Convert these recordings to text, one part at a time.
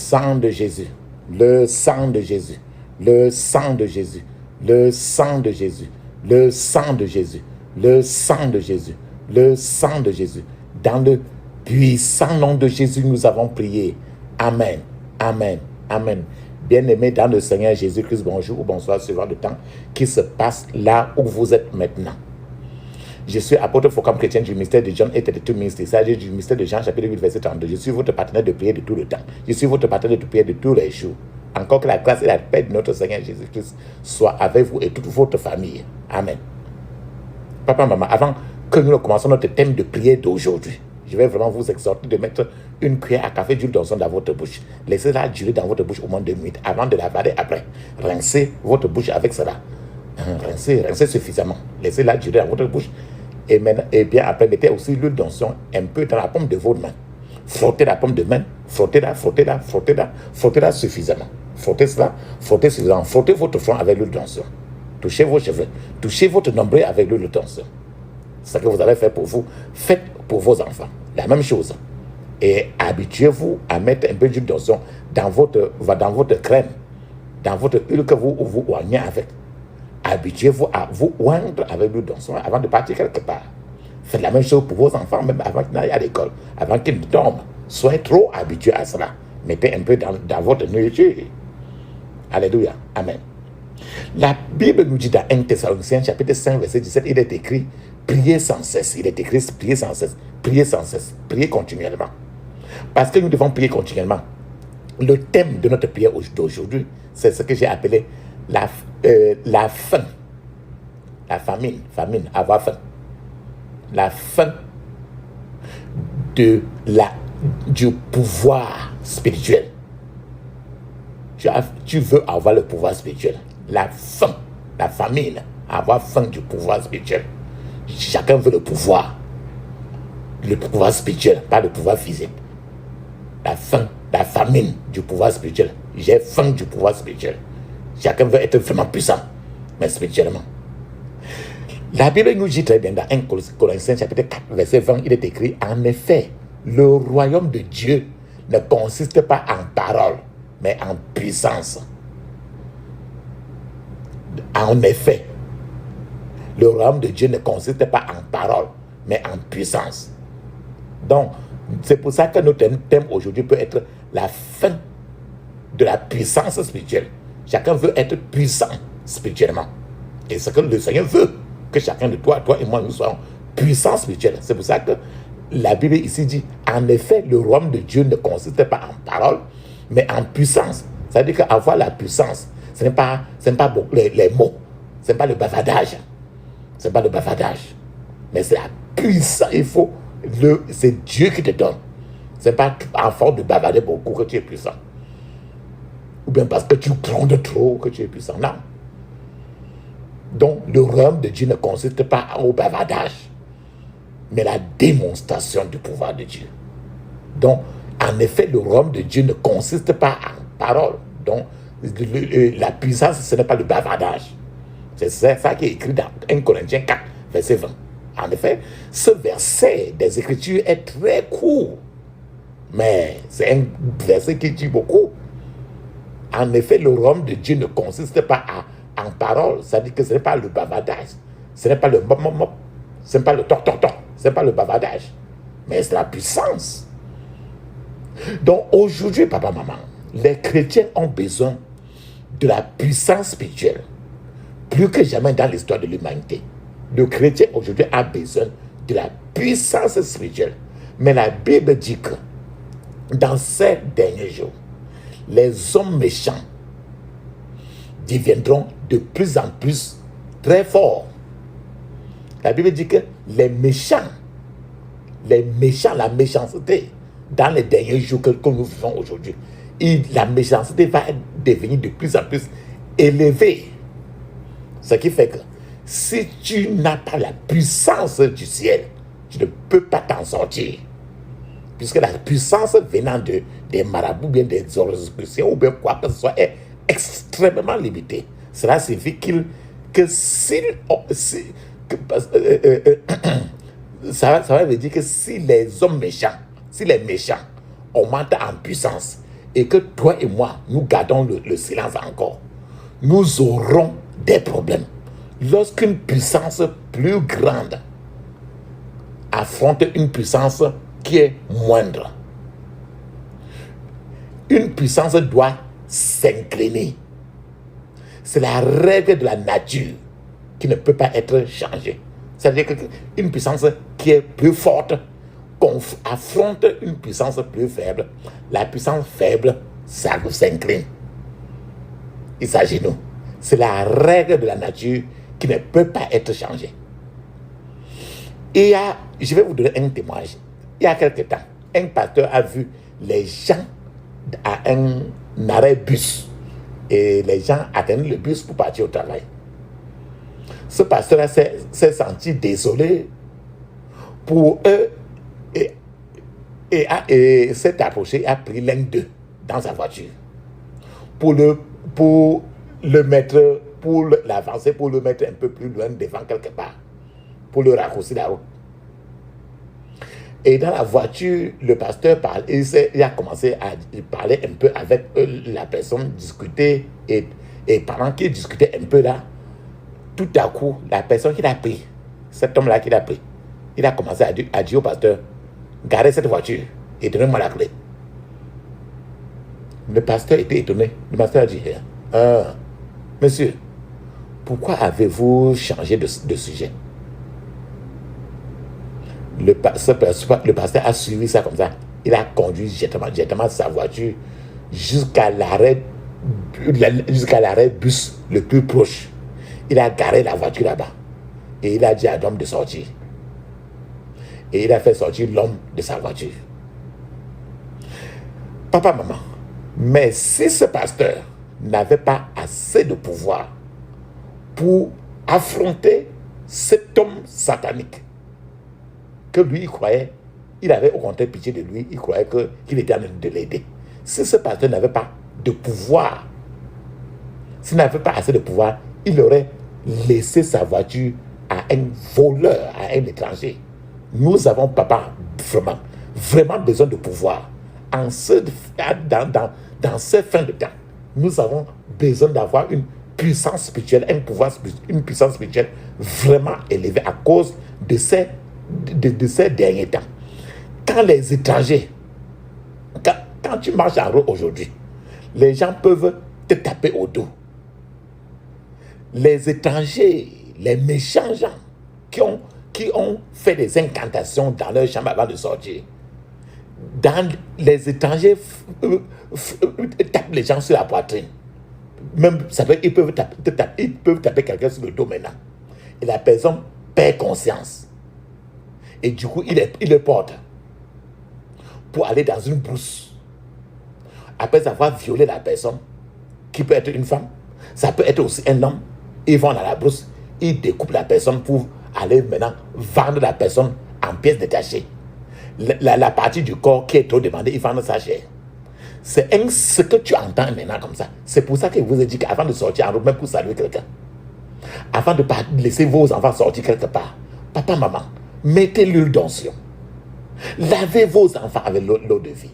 sang de Jésus, le sang de Jésus, le sang de Jésus, le sang de Jésus, le sang de Jésus, le sang de Jésus, le sang de Jésus. Dans le puissant nom de Jésus, nous avons prié. Amen, amen, amen. Bien-aimés dans le Seigneur Jésus-Christ, bonjour ou bonsoir, suivant le temps qui se passe là où vous êtes maintenant. Je suis apôtre Focam chrétien du ministère de John et de tout ministère. Il s'agit du ministère de Jean, chapitre 8, verset 32. Je suis votre partenaire de prière de tout le temps. Je suis votre partenaire de prière de tous les jours. Encore que la grâce et la paix de notre Seigneur Jésus-Christ soient avec vous et toute votre famille. Amen. Papa, maman, avant que nous commençons notre thème de prière d'aujourd'hui, je vais vraiment vous exhorter de mettre une cuillère à café d'huile d'onction dans votre bouche. Laissez-la durer dans votre bouche au moins 2 minutes avant de l'avaler après. Rincez votre bouche avec cela. Rincez suffisamment. Laissez-la durer dans votre bouche. Et bien après, mettez aussi l'huile d'onction un peu dans la paume de votre main. Frottez la paume de main. Frottez-la suffisamment. Frottez cela, frottez suffisamment. Frottez votre front avec l'huile d'onction. Touchez vos cheveux. Touchez votre nombril avec l'huile d'onction. C'est ce que vous allez faire pour vous. Faites pour vos enfants. La même chose. Et habituez-vous à mettre un peu d'huile d'onction dans votre crème, dans votre huile que vous oignez avec. Habituez-vous à vous oindre avec l'huile d'onction avant de partir quelque part. Faites la même chose pour vos enfants, même avant qu'ils n'aillent à l'école, avant qu'ils ne dorment. Soyez trop habitués à cela. Mettez un peu dans votre nourriture. Alléluia. Amen. La Bible nous dit dans 1 Thessaloniciens chapitre 5 verset 17, il est écrit priez sans cesse. Il est écrit priez sans cesse. Priez sans cesse. Priez continuellement. Parce que nous devons prier continuellement. Le thème de notre prière d'aujourd'hui, c'est ce que j'ai appelé la faim. La famine, avoir faim. La faim du pouvoir spirituel. Tu veux avoir le pouvoir spirituel. La faim, la famine, avoir faim du pouvoir spirituel. Chacun veut le pouvoir spirituel, pas le pouvoir physique. La faim, la famine du pouvoir spirituel. J'ai faim du pouvoir spirituel. Chacun veut être vraiment puissant, mais spirituellement. La Bible nous dit très bien dans 1 Corinthiens chapitre 4, verset 20, il est écrit, en effet, le royaume de Dieu ne consiste pas en parole, mais en puissance. En effet, le royaume de Dieu ne consiste pas en parole, mais en puissance. Donc, c'est pour ça que notre thème aujourd'hui peut être la fin de la puissance spirituelle. Chacun veut être puissant spirituellement. Et c'est ce que le Seigneur veut, que chacun de toi et moi, nous soyons puissants spirituels. C'est pour ça que la Bible ici dit, en effet, le royaume de Dieu ne consiste pas en parole, mais en puissance. Ça veut dire qu'avoir la puissance, ce n'est pas les mots, ce n'est pas le bavardage. Ce n'est pas le bavardage, mais c'est la puissance. C'est Dieu qui te donne. Ce n'est pas en force de bavarder beaucoup que tu es puissant. Ou bien parce que tu grondes trop que tu es puissant. Non. Donc, le royaume de Dieu ne consiste pas au bavardage, mais la démonstration du pouvoir de Dieu. Donc, en effet, le royaume de Dieu ne consiste pas en parole. Donc, la puissance, ce n'est pas le bavardage. C'est ça qui est écrit dans 1 Corinthiens 4, verset 20. En effet, ce verset des Écritures est très court, mais c'est un verset qui dit beaucoup. En effet, le royaume de Dieu ne consiste pas en parole. Ça dit que ce n'est pas le bavardage. Ce n'est pas le mop, ce n'est pas le toc. Ce n'est pas le bavardage. Mais c'est la puissance. Donc aujourd'hui, papa, maman, les chrétiens ont besoin de la puissance spirituelle. Plus que jamais dans l'histoire de l'humanité. Le chrétien aujourd'hui a besoin de la puissance spirituelle. Mais la Bible dit que dans ces derniers jours, les hommes méchants deviendront de plus en plus très forts. La Bible dit que les méchants, la méchanceté, dans les derniers jours que nous vivons aujourd'hui, la méchanceté va devenir de plus en plus élevée. Ce qui fait que si tu n'as pas la puissance du ciel, tu ne peux pas t'en sortir. Puisque la puissance venant des marabouts, bien des oroscopiciens ou bien quoi que ce soit est extrêmement limitée. Cela signifie ça veut dire que si les hommes méchants, si les méchants augmentent en puissance et que toi et moi, nous gardons le silence encore, nous aurons des problèmes. Lorsqu'une puissance plus grande affronte une puissance qui est moindre, une puissance doit s'incliner. C'est la règle de la nature qui ne peut pas être changée. C'est-à-dire qu'une puissance qui est plus forte affronte une puissance plus faible. La puissance faible, ça s'incline. Il s'agit de nous. C'est la règle de la nature qui ne peut pas être changée. Je vais vous donner un témoignage. Il y a quelque temps, un pasteur a vu les gens à un arrêt bus. Et les gens atteignent le bus pour partir au travail. Ce pasteur s'est senti désolé pour eux et s'est approché et a pris l'un d'eux dans sa voiture pour l'avancer, pour le mettre un peu plus loin devant quelque part, pour le raccourcir la route. Et dans la voiture, le pasteur parle, il a commencé à parler un peu avec la personne, discuter, et pendant qu'il discutait un peu là, tout à coup, la personne qu'il a pris, cet homme-là qu'il a pris, il a commencé à dire au pasteur, garez cette voiture et donnez-moi la clé. Le pasteur était étonné. Le pasteur a dit, monsieur, pourquoi avez-vous changé de sujet? Le pasteur a suivi ça comme ça. Il a conduit directement sa voiture jusqu'à l'arrêt bus le plus proche. Il a garé la voiture là-bas. Et il a dit à l'homme de sortir. Et il a fait sortir l'homme de sa voiture. Papa, maman, mais si ce pasteur n'avait pas assez de pouvoir pour affronter cet homme satanique, que lui, il croyait, il avait au contraire pitié de lui, il croyait qu'il était en train de l'aider. Si ce pasteur n'avait pas de pouvoir, s'il n'avait pas assez de pouvoir, il aurait laissé sa voiture à un voleur, à un étranger. Nous avons, papa, vraiment besoin de pouvoir. Dans ces fins de temps, nous avons besoin d'avoir une puissance spirituelle, une puissance spirituelle vraiment élevée à cause de ces derniers temps. Quand les étrangers, quand tu marches en route aujourd'hui, les gens peuvent te taper au dos. Les étrangers, les méchants gens qui ont fait des incantations dans leur chambre avant de sortir, les étrangers tapent les gens sur la poitrine. Même, ils peuvent taper quelqu'un sur le dos maintenant. Et la personne perd conscience. Et du coup, il le porte pour aller dans une brousse. Après avoir violé la personne, qui peut être une femme, ça peut être aussi un homme. Ils vont dans la brousse, ils découpent la personne pour aller maintenant vendre la personne en pièces détachées. La partie du corps qui est trop demandée, ils vendent sa chair. C'est ce que tu entends maintenant comme ça. C'est pour ça que je vous ai dit qu'avant de sortir en route, même pour saluer quelqu'un, avant de laisser vos enfants sortir quelque part, papa, maman, mettez l'huile d'onction. Lavez vos enfants avec l'eau de vie.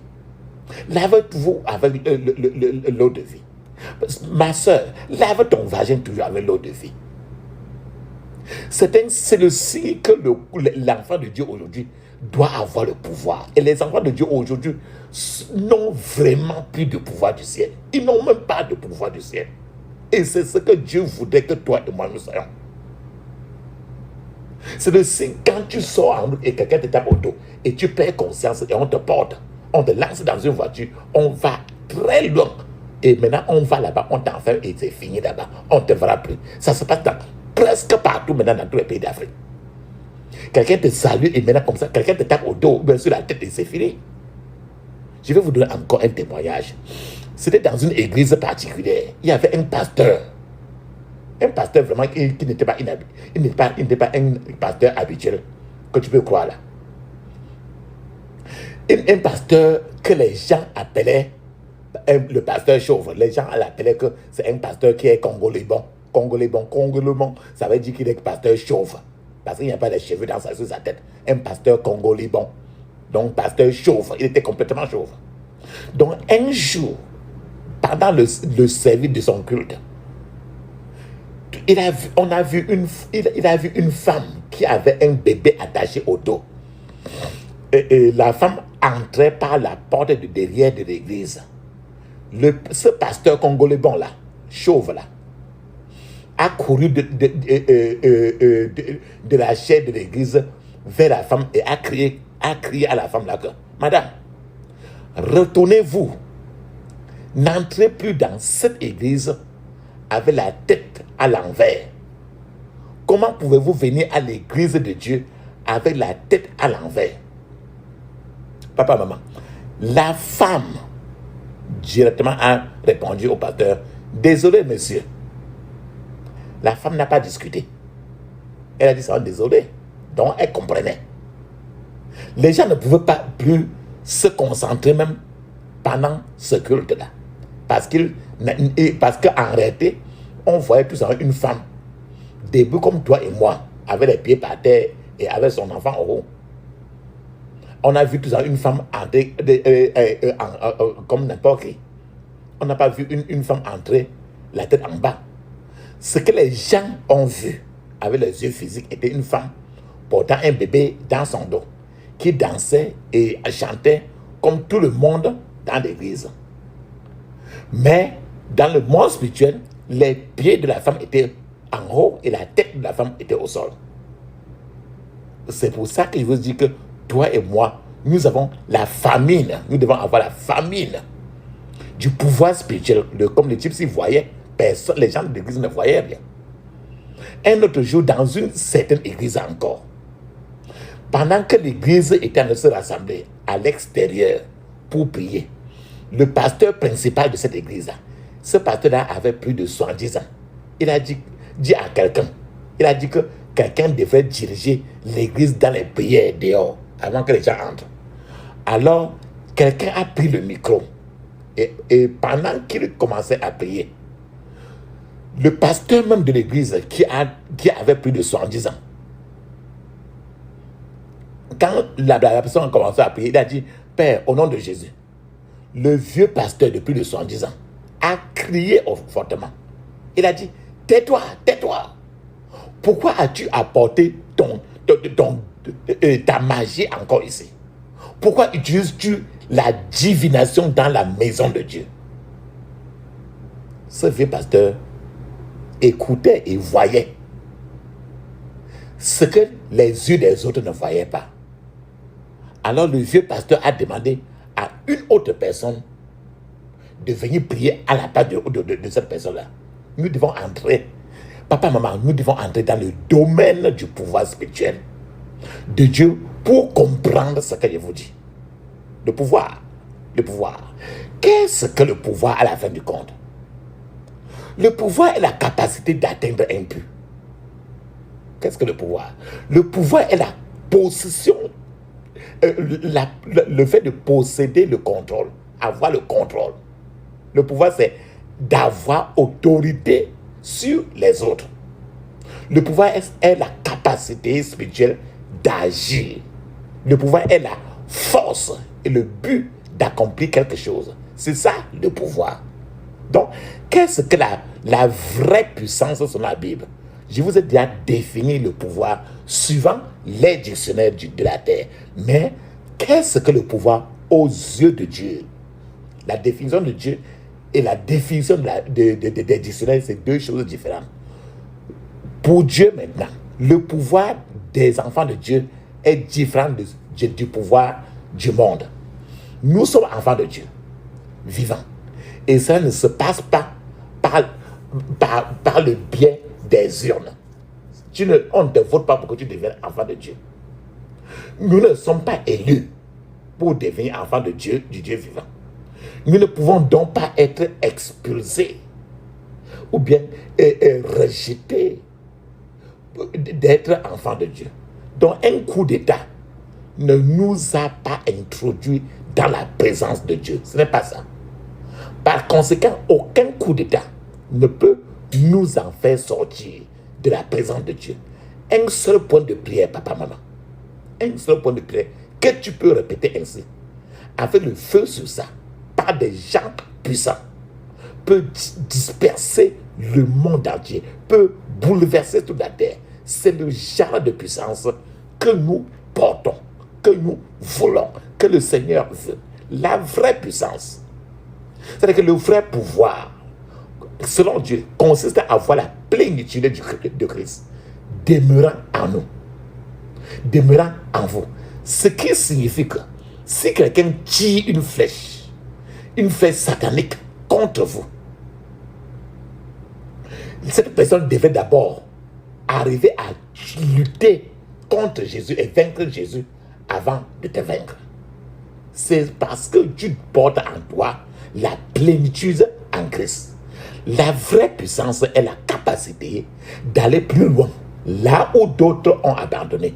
Lavez-vous avec l'eau de vie. Ma soeur, lave ton vagin toujours avec l'eau de vie. C'est le signe que l'enfant de Dieu aujourd'hui doit avoir le pouvoir. Et les enfants de Dieu aujourd'hui n'ont vraiment plus de pouvoir du ciel. Ils n'ont même pas de pouvoir du ciel. Et c'est ce que Dieu voudrait que toi et moi nous soyons. C'est le signe quand tu sors en route et quelqu'un te tape au dos et tu perds conscience et on te porte, on te lance dans une voiture, on va très loin. Et maintenant on va là-bas, on t'enferme et c'est fini là-bas. On ne te verra plus. Ça se passe presque partout maintenant dans tous les pays d'Afrique. Quelqu'un te salue et maintenant comme ça, quelqu'un te tape au dos, bien sur la tête et c'est fini. Je vais vous donner encore un témoignage. C'était dans une église particulière. Il y avait un pasteur. Un pasteur vraiment qui n'était pas il n'était pas un pasteur habituel que tu peux croire là. Un pasteur que les gens appelaient le pasteur chauve. Les gens l'appelaient que c'est un pasteur qui est congolais bon. Congolais bon, ça veut dire qu'il est pasteur chauve. Parce qu'il n'y a pas de cheveux sur sa tête. Un pasteur congolais bon. Donc pasteur chauve. Il était complètement chauve. Donc un jour, pendant le service de son culte, il a vu une femme qui avait un bébé attaché au dos. Et la femme entrait par la porte de derrière de l'église. Ce pasteur congolais bon là, chauve là, a couru de la chair de l'église vers la femme et a crié à la femme là que, Madame, retournez-vous, n'entrez plus dans cette église avec la tête à l'envers. Comment pouvez-vous venir à l'église de Dieu avec la tête à l'envers? Papa, maman, la femme directement a répondu au pasteur, désolé monsieur. La femme n'a pas discuté. Elle a dit ça, désolé. Donc elle comprenait. Les gens ne pouvaient pas plus se concentrer même pendant ce culte-là. Parce qu'en réalité, on voyait tout ça une femme, debout comme toi et moi, avec les pieds par terre et avec son enfant au haut. On a vu tout ça une femme entrer comme n'importe qui. On n'a pas vu une femme entrer la tête en bas. Ce que les gens ont vu avec les yeux physiques était une femme portant un bébé dans son dos, qui dansait et chantait comme tout le monde dans l'église. Mais dans le monde spirituel, les pieds de la femme étaient en haut et la tête de la femme était au sol. C'est pour ça que je vous dis que toi et moi, nous avons la famine. Nous devons avoir la famine du pouvoir spirituel. Comme les gypsies voyaient, personne, les gens de l'église ne voyaient rien. Un autre jour, dans une certaine église encore, pendant que l'église était en train de se rassembler à l'extérieur pour prier, le pasteur principal de cette église-là, ce pasteur-là avait plus de 70 ans. Il a dit à quelqu'un, il a dit que quelqu'un devrait diriger l'église dans les prières dehors, avant que les gens entrent. Alors, quelqu'un a pris le micro, et pendant qu'il commençait à prier, le pasteur même de l'église, qui avait plus de 70 ans, quand la personne a commencé à prier, il a dit, Père, au nom de Jésus, le vieux pasteur de plus de 70 ans a crié fortement. Il a dit, tais-toi, tais-toi. Pourquoi as-tu apporté ta magie encore ici? Pourquoi utilises-tu la divination dans la maison de Dieu? Ce vieux pasteur écoutait et voyait ce que les yeux des autres ne voyaient pas. Alors le vieux pasteur a demandé à une autre personne de venir prier à la place de cette personne-là. Nous devons entrer, papa, maman, nous devons entrer dans le domaine du pouvoir spirituel de Dieu pour comprendre ce que je vous dis. Le pouvoir. Le pouvoir. Qu'est-ce que le pouvoir à la fin du compte? Le pouvoir est la capacité d'atteindre un but. Qu'est-ce que le pouvoir? Le pouvoir est la possession, le fait de posséder le contrôle, avoir le contrôle. Le pouvoir, c'est d'avoir autorité sur les autres. Le pouvoir est la capacité spirituelle d'agir. Le pouvoir est la force et le but d'accomplir quelque chose. C'est ça le pouvoir. Donc, qu'est-ce que la vraie puissance selon la Bible? Je vous ai déjà défini le pouvoir suivant les dictionnaires de la terre. Mais qu'est-ce que le pouvoir aux yeux de Dieu? La définition de Dieu et la définition des dictionnaires, c'est deux choses différentes. Pour Dieu maintenant, le pouvoir des enfants de Dieu est différent du pouvoir du monde. Nous sommes enfants de Dieu, vivants. Et ça ne se passe pas par le biais des urnes. On ne te vote pas pour que tu deviennes enfant de Dieu. Nous ne sommes pas élus pour devenir enfant de Dieu, du Dieu vivant. Nous ne pouvons donc pas être expulsés ou bien rejetés d'être enfants de Dieu. Donc un coup d'État ne nous a pas introduits dans la présence de Dieu. Ce n'est pas ça. Par conséquent, aucun coup d'État ne peut nous en faire sortir de la présence de Dieu. Un seul point de prière, papa, maman. Un seul point de prière que tu peux répéter ainsi, avec le feu sur ça. à des gens puissants, peut disperser le monde entier, peut bouleverser toute la terre. C'est le genre de puissance que nous portons, que nous voulons, que le Seigneur veut. La vraie puissance. C'est-à-dire que le vrai pouvoir, selon Dieu, consiste à avoir la plénitude de Christ demeurant en nous, demeurant en vous. Ce qui signifie que si quelqu'un tire une flèche satanique contre vous, cette personne devait d'abord arriver à lutter contre Jésus et vaincre Jésus avant de te vaincre. C'est parce que tu portes en toi la plénitude en Christ. La vraie puissance est la capacité d'aller plus loin, là où d'autres ont abandonné.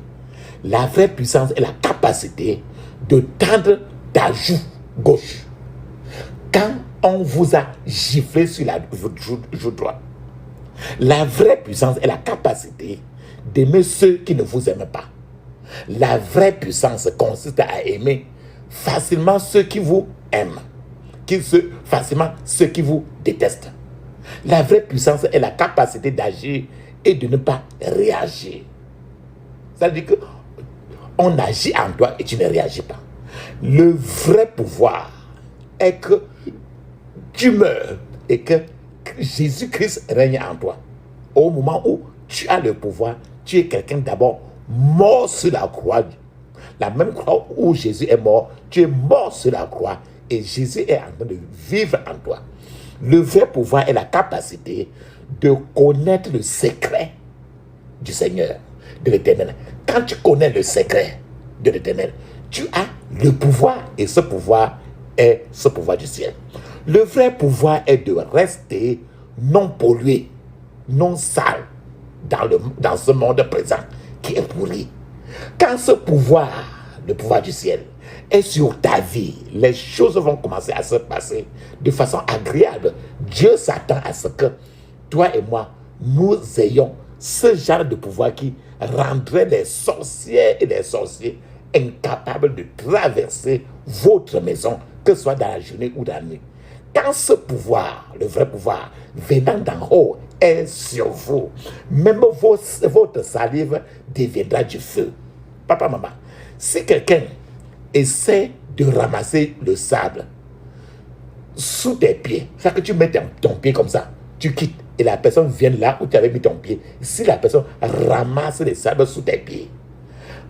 La vraie puissance est la capacité de tendre ta joue gauche. Quand on vous a giflé sur la joue droite, la vraie puissance est la capacité d'aimer ceux qui ne vous aiment pas. La vraie puissance consiste à aimer facilement ceux qui vous aiment, facilement ceux qui vous détestent. La vraie puissance est la capacité d'agir et de ne pas réagir. Ça veut dire qu'on agit en toi et tu ne réagis pas. Le vrai pouvoir est que tu meurs et que Jésus-Christ règne en toi. Au moment où tu as le pouvoir, tu es quelqu'un d'abord mort sur la croix. La même croix où Jésus est mort, tu es mort sur la croix et Jésus est en train de vivre en toi. Le vrai pouvoir est la capacité de connaître le secret du Seigneur, de l'Éternel. Quand tu connais le secret de l'Éternel, tu as le pouvoir et ce pouvoir est ce pouvoir du ciel. Le vrai pouvoir est de rester non pollué, non sale dans ce monde présent qui est pourri. Quand ce pouvoir, le pouvoir du ciel, est sur ta vie, les choses vont commencer à se passer de façon agréable. Dieu s'attend à ce que toi et moi, nous ayons ce genre de pouvoir qui rendrait les sorcières et les sorciers incapables de traverser votre maison, que ce soit dans la journée ou dans la nuit. Quand ce pouvoir, le vrai pouvoir, venant d'en haut, est sur vous, même votre salive deviendra du feu. Papa, maman, si quelqu'un essaie de ramasser le sable sous tes pieds, c'est que tu mets ton pied comme ça, tu quittes, et la personne vient là où tu avais mis ton pied. Si la personne ramasse le sable sous tes pieds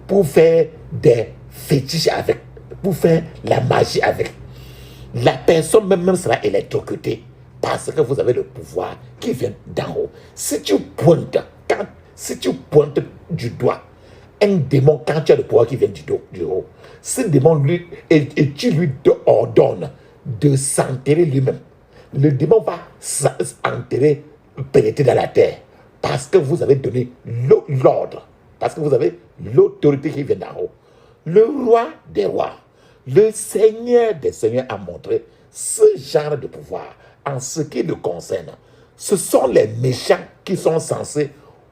pour faire des fétiches avec, pour faire la magie avec, la personne même sera électrocutée parce que vous avez le pouvoir qui vient d'en haut. Si tu pointes du doigt un démon, quand tu as le pouvoir qui vient du haut, ce démon et tu lui ordonnes de s'enterrer lui-même, le démon va s'enterrer, pénétrer dans la terre parce que vous avez donné l'ordre, parce que vous avez l'autorité qui vient d'en haut. Le roi des rois, le Seigneur des seigneurs a montré ce genre de pouvoir en ce qui le concerne. Ce sont les méchants qui sont censés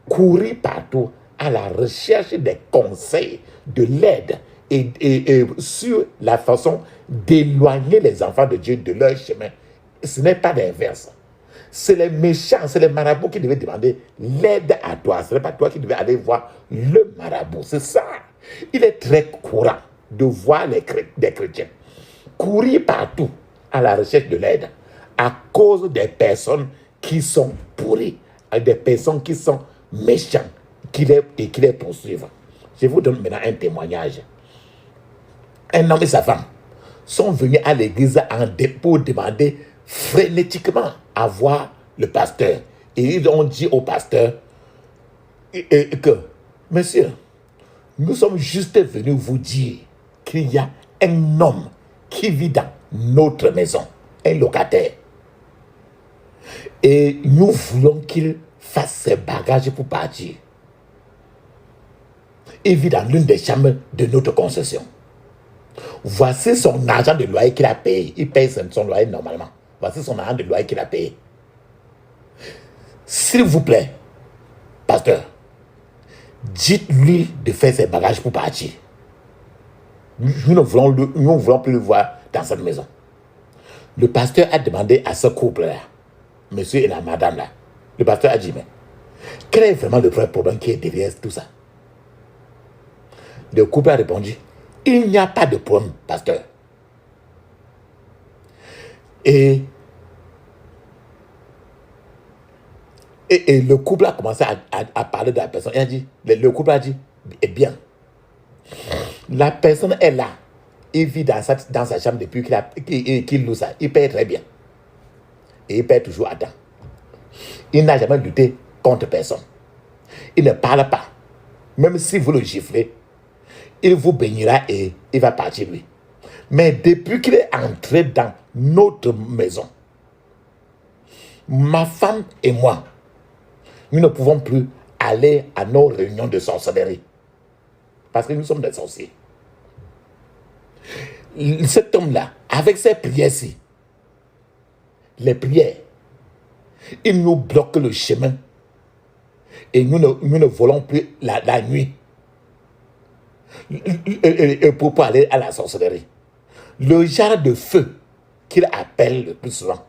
courir partout à la recherche des conseils, de l'aide et sur la façon d'éloigner les enfants de Dieu de leur chemin. Ce n'est pas l'inverse. C'est les méchants, c'est les marabouts qui devaient demander l'aide à toi. Ce n'est pas toi qui devais aller voir le marabout. C'est ça. Il est très courant de voir des chrétiens courir partout à la recherche de l'aide à cause des personnes qui sont pourries, des personnes qui sont méchantes qui les poursuivent. Je vous donne maintenant un témoignage. Un homme et sa femme sont venus à l'église pour demander frénétiquement à voir le pasteur. Et ils ont dit au pasteur que, monsieur, nous sommes juste venus vous dire qu'il y a un homme qui vit dans notre maison, un locataire. Et nous voulons qu'il fasse ses bagages pour partir. Il vit dans l'une des chambres de notre concession. Voici son argent de loyer qu'il a payé. Il paye son loyer normalement. Voici son argent de loyer qu'il a payé. S'il vous plaît, pasteur, dites-lui de faire ses bagages pour partir. Nous ne voulons plus le voir dans cette maison. Le pasteur a demandé à ce couple-là, monsieur et la madame-là, le pasteur a dit, mais quel est vraiment le vrai problème qui est derrière tout ça? Le couple a répondu, il n'y a pas de problème, pasteur. Et le couple a commencé à parler de la personne. Il a dit, le couple a dit, eh bien, la personne est là. Il vit dans sa chambre depuis qu'il loue ça. Il paye très bien. Et il paye toujours à temps. Il n'a jamais lutté contre personne. Il ne parle pas. Même si vous le giflez, il vous bénira et il va partir lui. Mais depuis qu'il est entré dans notre maison, ma femme et moi, nous ne pouvons plus aller à nos réunions de sorcellerie. Parce que nous sommes des sorciers. Cet homme-là, avec ses prières-ci, les prières, il nous bloque le chemin. Et nous ne volons plus la nuit pour aller à la sorcellerie. Le genre de feu qu'il appelle le plus souvent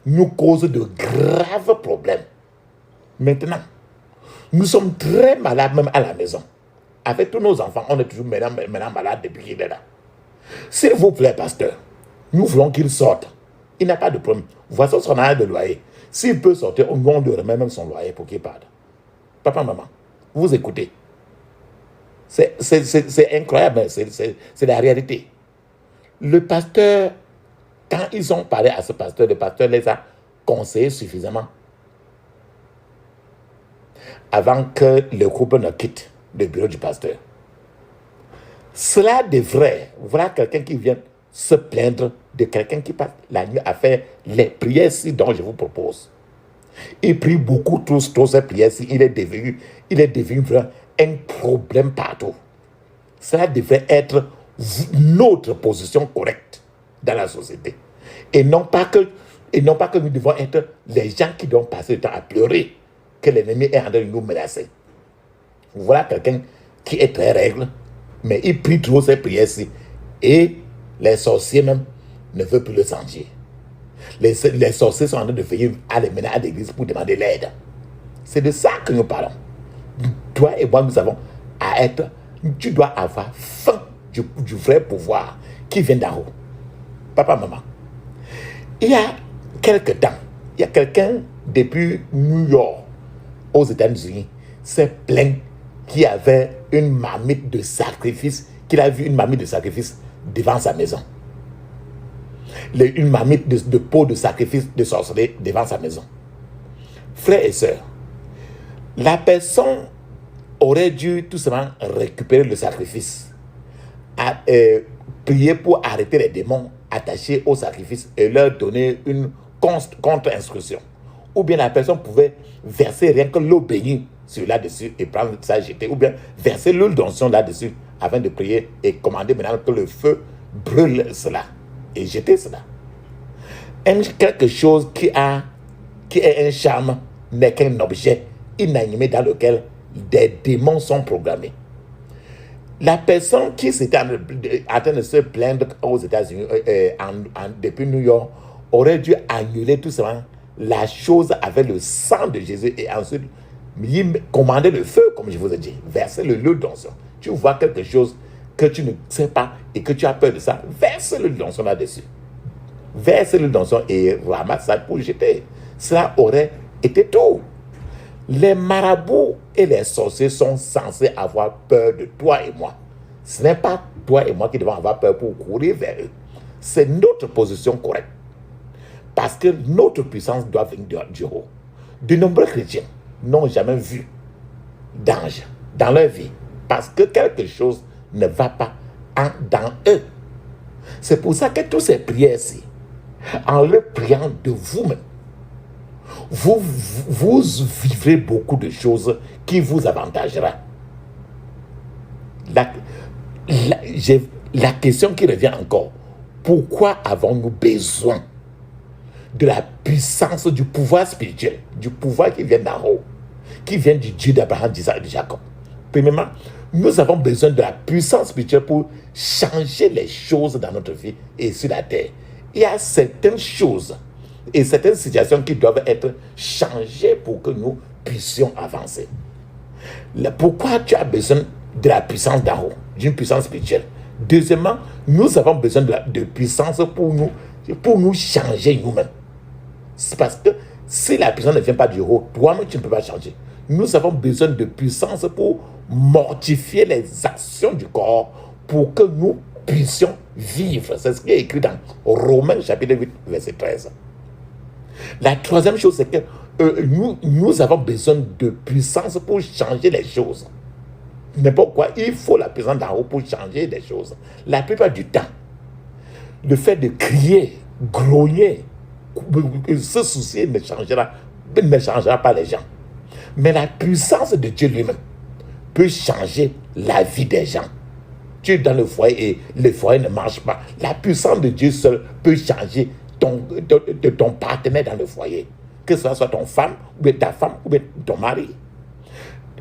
nous cause de graves problèmes. Maintenant, nous sommes très malades même à la maison. Avec tous nos enfants, on est toujours maintenant malades depuis qu'il est là. S'il vous plaît, pasteur, nous voulons qu'il sorte. Il n'a pas de problème. Voici son année de loyer. S'il peut sortir, on lui remet même son loyer pour qu'il parte. Papa, maman, vous écoutez. C'est incroyable, c'est la réalité. Le pasteur, quand ils ont parlé à ce pasteur, le pasteur les a conseillés suffisamment avant que le couple ne quitte le bureau du pasteur. Cela devrait, voilà quelqu'un qui vient se plaindre de quelqu'un qui passe la nuit à faire les prières-ci dont je vous propose. Il prie beaucoup, tous ces prières-ci, il est devenu vraiment un problème partout. Cela devrait être notre position correcte dans la société. Et non pas que nous devons être les gens qui doivent passer le temps à pleurer que l'ennemi est en train de nous menacer. Voilà quelqu'un qui est très règle, mais il prie trop ses prières-ci. Et les sorciers même ne veulent plus le sentir. Les sorciers sont en train de venir à l'église pour demander l'aide. C'est de ça que nous parlons. Toi et moi, nous avons à être... Tu dois avoir faim du vrai pouvoir qui vient d'en haut. Papa, maman. Il y a quelque temps, il y a quelqu'un depuis New York, aux États-Unis, s'est plaint qu'il avait une marmite de sacrifice, qu'il a vu une marmite de sacrifice devant sa maison. Une marmite de peau de sacrifice de sorcellerie devant sa maison. Frères et sœurs, la personne aurait dû tout simplement récupérer le sacrifice, prier pour arrêter les démons attachés au sacrifice et leur donner une contre-instruction. Ou bien la personne pouvait verser rien que l'eau bénie sur là-dessus et prendre ça, jeter, ou bien verser l'huile d'onction là-dessus afin de prier et commander maintenant que le feu brûle cela et jeter cela. Quelque chose qui est un charme n'est qu'un objet inanimé dans lequel des démons sont programmés. La personne qui s'était en train de se plaindre aux États-Unis depuis New York aurait dû annuler tout simplement la chose avec le sang de Jésus et ensuite commander le feu, comme je vous ai dit, verser l'huile d'onction. Tu vois quelque chose que tu ne sais pas et que tu as peur de ça, verse l'huile d'onction là-dessus. Verse l'huile d'onction et ramasse ça pour jeter. Cela aurait été tout. Les marabouts et les sorciers sont censés avoir peur de toi et moi. Ce n'est pas toi et moi qui devons avoir peur pour courir vers eux. C'est notre position correcte. Parce que notre puissance doit venir du haut. De nombreux chrétiens n'ont jamais vu d'ange dans leur vie parce que quelque chose ne va pas dans eux. C'est pour ça que toutes ces prières-ci, en le priant de vous-même, vous vivrez beaucoup de choses qui vous avantagera. La question qui revient encore, pourquoi avons-nous besoin de la puissance du pouvoir spirituel, du pouvoir qui vient d'en haut, qui vient du Dieu d'Abraham, d'Isaac et de Jacob? Premièrement, nous avons besoin de la puissance spirituelle pour changer les choses dans notre vie et sur la terre il y a certaines choses et certaines situations qui doivent être changées pour que nous puissions avancer. Pourquoi tu as besoin de la puissance d'en haut, d'une puissance spirituelle? Deuxièmement, nous avons besoin de puissance pour nous changer nous-mêmes. C'est parce que si la puissance ne vient pas du haut, toi-même tu ne peux pas changer. Nous avons besoin de puissance pour mortifier les actions du corps pour que nous puissions vivre. C'est ce qui est écrit dans Romains chapitre 8, verset 13. La troisième chose, c'est que nous avons besoin de puissance pour changer les choses. N'importe quoi, il faut la puissance d'en haut pour changer les choses. La plupart du temps, le fait de crier, grogner, se soucier ne changera pas les gens. Mais la puissance de Dieu lui-même peut changer la vie des gens. Tu es dans le foyer et le foyer ne marche pas. La puissance de Dieu seul peut changer ton partenaire dans le foyer. Que ce soit ton femme, ou bien ta femme, ou bien ton mari.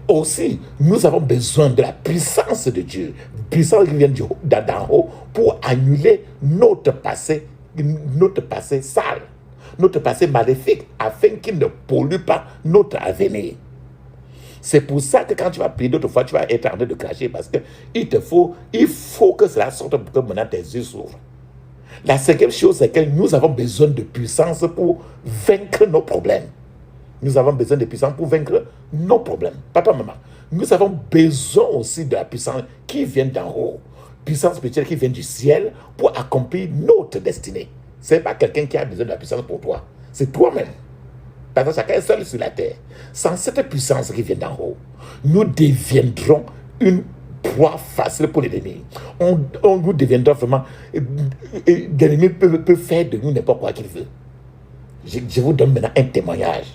Aussi, nous avons besoin de la puissance de Dieu, puissance qui vient d'en haut, pour annuler notre passé sale, notre passé maléfique, afin qu'il ne pollue pas notre avenir. C'est pour ça que quand tu vas prier d'autres fois, tu vas être en train de cracher, parce que il faut que cela sorte pour que maintenant tes yeux s'ouvrent. La cinquième chose, c'est que nous avons besoin de puissance pour vaincre nos problèmes. Nous avons besoin de puissance pour vaincre nos problèmes. Papa, maman, nous avons besoin aussi de la puissance qui vient d'en haut. Puissance spirituelle qui vient du ciel pour accomplir notre destinée. Ce n'est pas quelqu'un qui a besoin de la puissance pour toi. C'est toi-même. Parce que chacun est seul sur la terre. Sans cette puissance qui vient d'en haut, nous deviendrons une proie facile pour l'ennemi. Nous deviendrons vraiment... L'ennemi peut faire de nous n'importe quoi qu'il veut. Je vous donne maintenant un témoignage.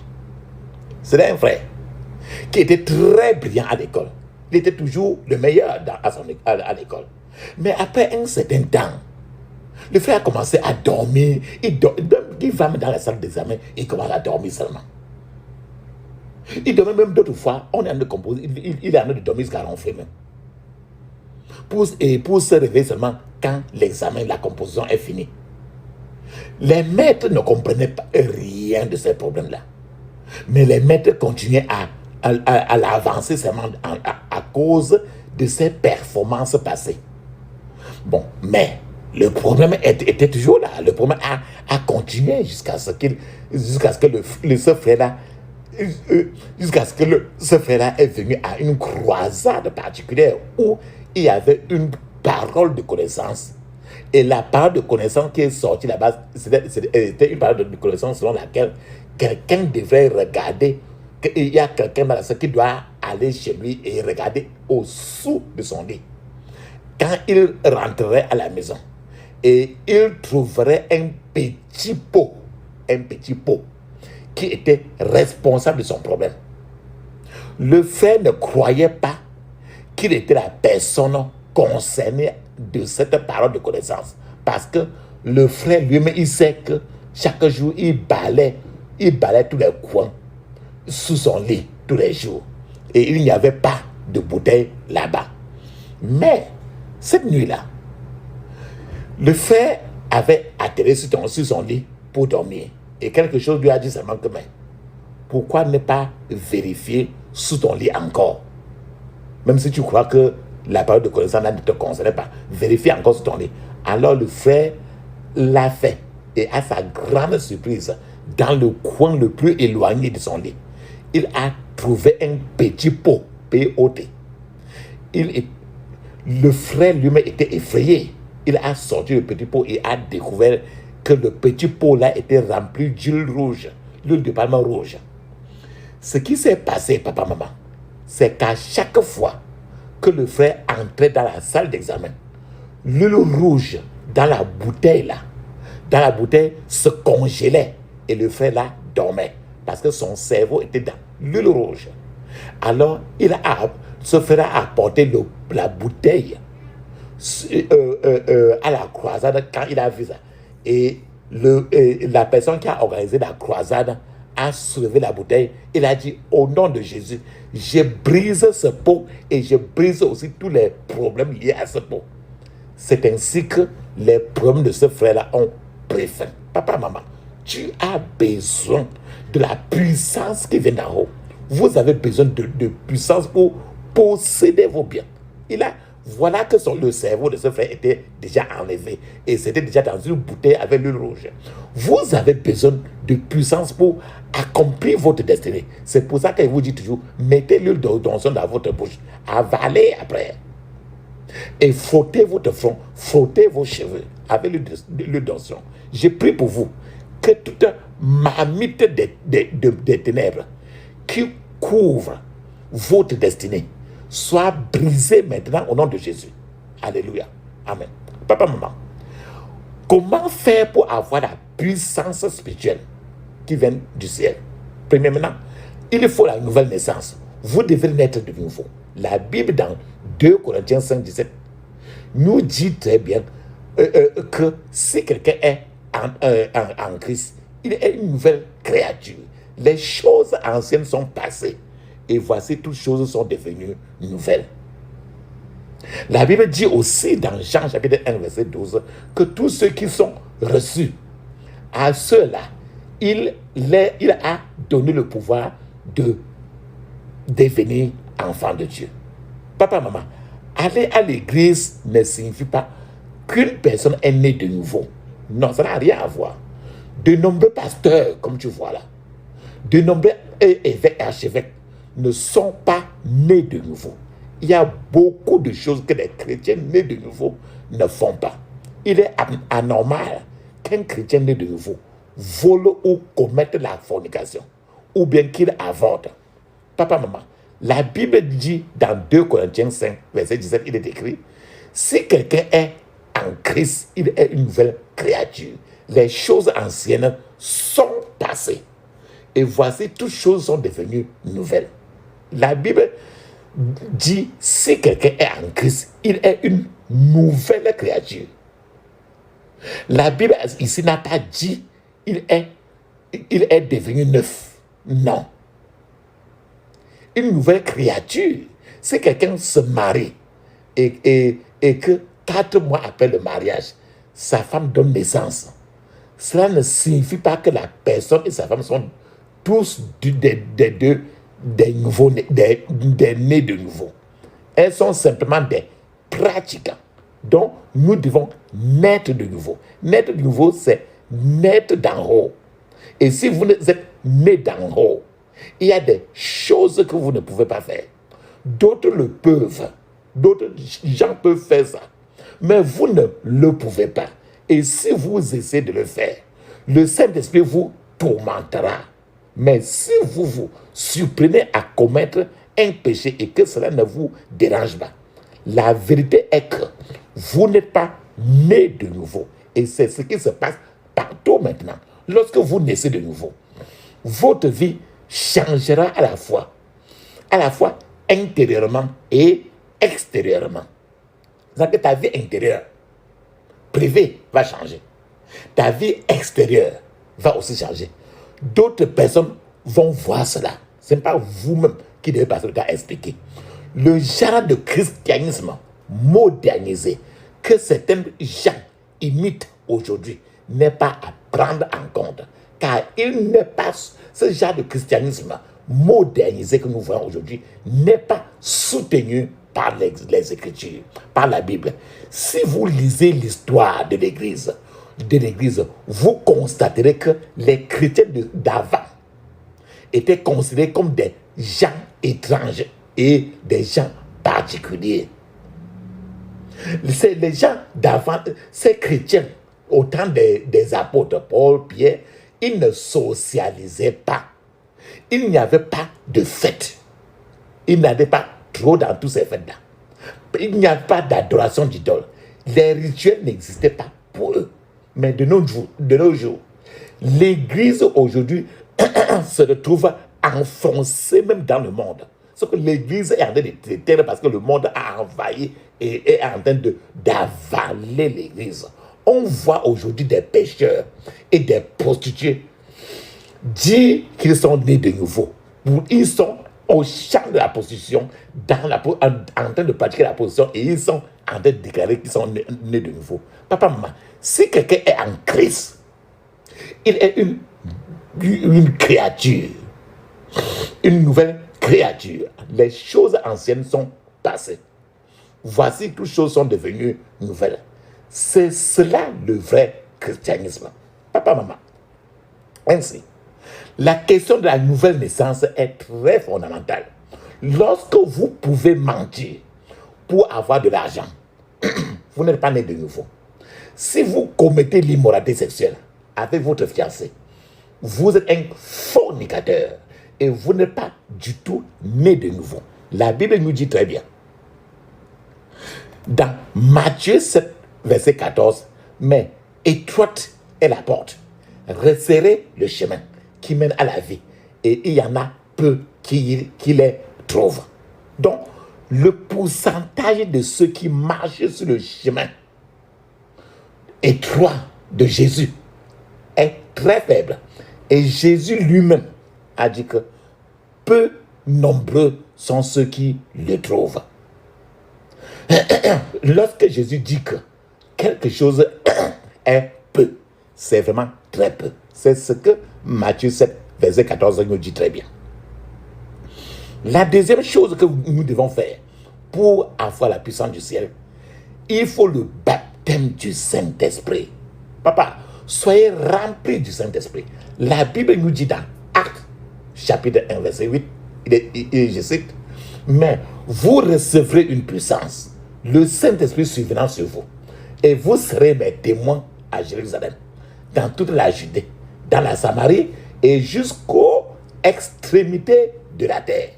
C'est un frère qui était très brillant à l'école. Il était toujours le meilleur à l'école. Mais après un certain temps, le frère a commencé à dormir. Il va dans la salle d'examen, il commence à dormir seulement. Il dormait même d'autres fois. On est en train de composer. Il est en train de dormir jusqu'à ronfler même. Pour se réveiller seulement quand l'examen, la composition est finie. Les maîtres ne comprenaient pas rien de ces problèmes-là. Mais les maîtres continuaient à l'avancer seulement à cause de ses performances passées. Bon, mais le problème était toujours là. Le problème a continué jusqu'à ce que ce frère-là est venu à une croisade particulière où il y avait une parole de connaissance. Et la parole de connaissance qui est sortie là-bas, c'était une parole de connaissance selon laquelle quelqu'un devrait regarder, qu'il y a quelqu'un dans la salle qui doit aller chez lui et regarder au-dessous de son lit. Quand il rentrerait à la maison, et il trouverait un petit pot qui était responsable de son problème. Le frère ne croyait pas qu'il était la personne concernée de cette parole de connaissance. Parce que le frère lui-même, il sait que chaque jour, il balait tous les coins sous son lit, tous les jours. Et il n'y avait pas de bouteille là-bas. Mais, cette nuit-là, le frère avait atterri sur son lit pour dormir. Et quelque chose lui a dit seulement que, mais pourquoi ne pas vérifier sous ton lit encore? Même si tu crois que la parole de connaissance ne te concerne pas, vérifie encore sous ton lit. Alors le frère l'a fait. Et à sa grande surprise, dans le coin le plus éloigné de son lit, il a trouvé un petit pot, P-O-T. Le frère lui-même était effrayé. Il a sorti le petit pot et a découvert que le petit pot-là était rempli d'huile rouge, l'huile de palme rouge. Ce qui s'est passé, papa, maman, c'est qu'à chaque fois que le frère entrait dans la salle d'examen, l'huile rouge dans la bouteille se congelait et le frère là dormait parce que son cerveau était dans l'huile rouge. Alors, ce frère a apporté la bouteille à la croisade quand il a vu ça. Et la personne qui a organisé la croisade a soulevé la bouteille. Il a dit, au nom de Jésus, je brise ce pot et je brise aussi tous les problèmes liés à ce pot. C'est ainsi que les problèmes de ce frère-là ont préfin. Papa, maman, tu as besoin de la puissance qui vient d'en haut. Vous avez besoin de puissance pour posséder vos biens. Voilà que le cerveau de ce frère était déjà enlevé et c'était déjà dans une bouteille avec l'huile rouge. Vous avez besoin de puissance pour accomplir votre destinée. C'est pour ça qu'il vous dit toujours, mettez l'huile d'onction dans votre bouche, avalez après. Et frottez votre front, frottez vos cheveux avec l'huile d'onction. Je prie pour vous que toute marmite des ténèbres qui couvre votre destinée soit brisée maintenant au nom de Jésus. Alléluia. Amen. Papa, maman, comment faire pour avoir la puissance spirituelle qui vient du ciel? Premièrement, il faut la nouvelle naissance. Vous devez naître de nouveau. La Bible dans 2 Corinthiens 5, 17 nous dit très bien que si quelqu'un est en Christ, il est une nouvelle créature. Les choses anciennes sont passées et voici toutes choses sont devenues nouvelles. La Bible dit aussi dans Jean chapitre 1 verset 12 que tous ceux qui sont reçus, à ceux-là, il a donné le pouvoir de devenir enfant de Dieu. Papa, maman, aller à l'église ne signifie pas qu'une personne est née de nouveau. Non, ça n'a rien à voir. De nombreux pasteurs, comme tu vois là, de nombreux évêques et archevêques ne sont pas nés de nouveau. Il y a beaucoup de choses que les chrétiens nés de nouveau ne font pas. Il est anormal qu'un chrétien né de nouveau vole ou commette la fornication, ou bien qu'il avorte. Papa, maman, la Bible dit dans 2 Corinthiens 5, verset 17, il est écrit, si quelqu'un est en Christ, il est une nouvelle créature. Les choses anciennes sont passées. Et voici, toutes choses sont devenues nouvelles. La Bible dit, si quelqu'un est en Christ, il est une nouvelle créature. La Bible ici n'a pas dit, il est devenu neuf. Non. Une nouvelle créature, si quelqu'un se marie et que 4 mois après le mariage, sa femme donne naissance, cela ne signifie pas que la personne et sa femme sont tous des nés de nouveau. Elles sont simplement des pratiquants. Donc, nous devons naître de nouveau. Naître de nouveau, c'est naître d'en haut. Et si vous êtes né d'en haut, il y a des choses que vous ne pouvez pas faire. D'autres le peuvent. D'autres gens peuvent faire ça. Mais vous ne le pouvez pas. Et si vous essayez de le faire, le Saint-Esprit vous tourmentera. Mais si vous vous surprenez à commettre un péché et que cela ne vous dérange pas, la vérité est que vous n'êtes pas né de nouveau. Et c'est ce qui se passe partout maintenant. Lorsque vous naissez de nouveau, votre vie changera à la fois intérieurement et extérieurement. C'est-à-dire que ta vie intérieure, privée, va changer. Ta vie extérieure va aussi changer. D'autres personnes vont voir cela. Ce n'est pas vous-même qui devez passer le temps à expliquer. Le genre de christianisme modernisé que certains gens imitent aujourd'hui n'est pas à prendre en compte. Car il n'est pas ce genre de christianisme modernisé que nous voyons aujourd'hui n'est pas soutenu par les Écritures, par la Bible. Si vous lisez l'histoire de l'Église, vous constaterez que les chrétiens d'avant étaient considérés comme des gens étranges et des gens particuliers. C'est les gens d'avant, ces chrétiens, au temps des apôtres Paul, Pierre, ils ne socialisaient pas. Il n'y avait pas de fête. Il n'y avait pas trop dans tous ces fêtes-là. Il n'y avait pas d'adoration d'idole. Les rituels n'existaient pas pour eux. Mais de nos jours, l'Église aujourd'hui se retrouve enfoncée même dans le monde. Sauf que l'Église est en train de traiter parce que le monde a envahi et est en train d'avaler l'Église. On voit aujourd'hui des pécheurs et des prostituées dire qu'ils sont nés de nouveau. Ils sont au champ de la prostitution, en train de pratiquer la prostitution et ils sont en train de déclarer qu'ils sont nés de nouveau. Papa, maman, si quelqu'un est en Christ, Il est une créature, une nouvelle créature. Les choses anciennes sont passées. Voici que toutes choses sont devenues nouvelles. C'est cela le vrai christianisme. Papa, maman. Ainsi, la question de la nouvelle naissance est très fondamentale. Lorsque vous pouvez mentir pour avoir de l'argent, vous n'êtes pas né de nouveau. Si vous commettez l'immoralité sexuelle avec votre fiancé, vous êtes un fornicateur et vous n'êtes pas du tout né de nouveau. La Bible nous dit très bien. Dans Matthieu 7, verset 14, mais étroite est la porte, resserrez le chemin qui mène à la vie, et il y en a peu qui les trouvent. Donc, le pourcentage de ceux qui marchent sur le chemin étroit de Jésus est très faible. Et Jésus lui-même a dit que peu nombreux sont ceux qui le trouvent. Lorsque Jésus dit que quelque chose est peu, c'est vraiment très peu. C'est ce que Matthieu 7, verset 14 nous dit très bien. La deuxième chose que nous devons faire pour avoir la puissance du ciel, il faut le baptême du Saint-Esprit. Papa, soyez remplis du Saint-Esprit. La Bible nous dit dans Actes, chapitre 1, verset 8, je cite, mais vous recevrez une puissance, le Saint-Esprit survenant sur vous, et vous serez mes témoins à Jérusalem, dans toute la Judée, dans la Samarie et jusqu'aux extrémités de la terre.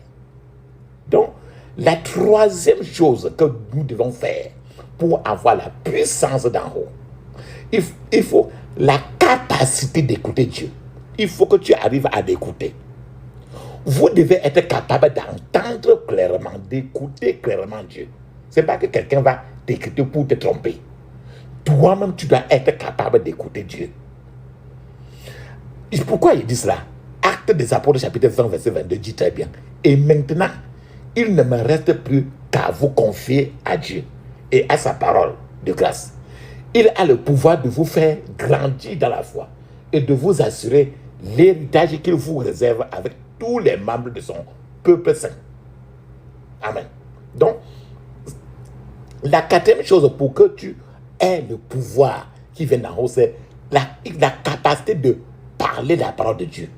Donc, la troisième chose que nous devons faire pour avoir la puissance d'en haut, il faut la capacité d'écouter Dieu. Il faut que tu arrives à l'écouter. Vous devez être capable d'entendre clairement, d'écouter clairement Dieu. Ce n'est pas que quelqu'un va t'écouter pour te tromper. Toi-même, tu dois être capable d'écouter Dieu. Et pourquoi il dit cela? Acte des Apôtres, chapitre 20, verset 22, dit très bien. Et maintenant, il ne me reste plus qu'à vous confier à Dieu et à sa parole de grâce. Il a le pouvoir de vous faire grandir dans la foi et de vous assurer l'héritage qu'il vous réserve avec tous les membres de son peuple saint. Amen. Donc, la quatrième chose pour que tu aies le pouvoir qui vient d'en haut, c'est la capacité de parler la parole de Dieu.